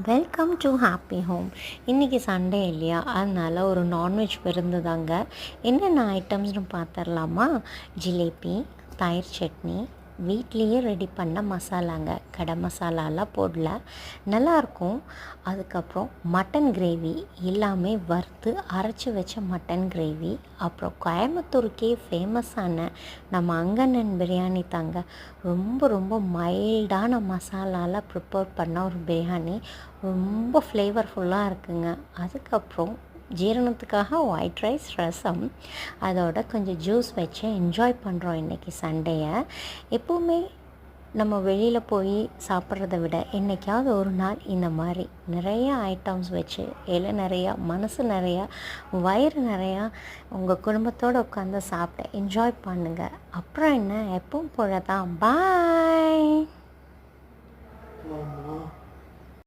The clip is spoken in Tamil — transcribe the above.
Welcome to happy home. இன்றைக்கி சண்டே இல்லையா, அதனால் ஒரு நான்வெஜ் விருந்து தாங்க. என்னென்ன ஐட்டம்ஸ்னு பார்த்துடலாமா? ஜிலேபி, தயிர் சட்னி, வீட்லேயே ரெடி பண்ண மசாலாங்க. கடை மசாலாலாம் போடல, நல்லாயிருக்கும். அதுக்கப்புறம் மட்டன் கிரேவி, எல்லாமே வறுத்து அரைச்சி வச்ச மட்டன் கிரேவி. அப்புறம் கோயம்புத்தூருக்கே ஃபேமஸான நம்ம அங்கண்ணன் பிரியாணி தாங்க. ரொம்ப ரொம்ப மைல்டான மசாலாவில் ப்ரிப்பேர் பண்ண ஒரு பிரியாணி, ரொம்ப ஃப்ளேவர்ஃபுல்லாக இருக்குங்க. அதுக்கப்புறம் ஜீரணத்துக்காக ஒயிட் ரைஸ், ரசம், அதோட கொஞ்சம் ஜூஸ் வச்சு என்ஜாய் பண்ணுறோம் இன்றைக்கி சண்டேயை. எப்போவுமே நம்ம வெளியில் போய் சாப்பிட்றத விட என்றைக்காவது ஒரு நாள் இந்த மாதிரி நிறையா ஐட்டம்ஸ் வச்சு இலை நிறையா, மனசு நிறையா, வயிறு நிறையா உங்கள் குடும்பத்தோடு உட்காந்து சாப்பிட்டு என்ஜாய் பண்ணுங்கள். அப்புறம் என்ன, எப்பவும் போல தான். பாய்.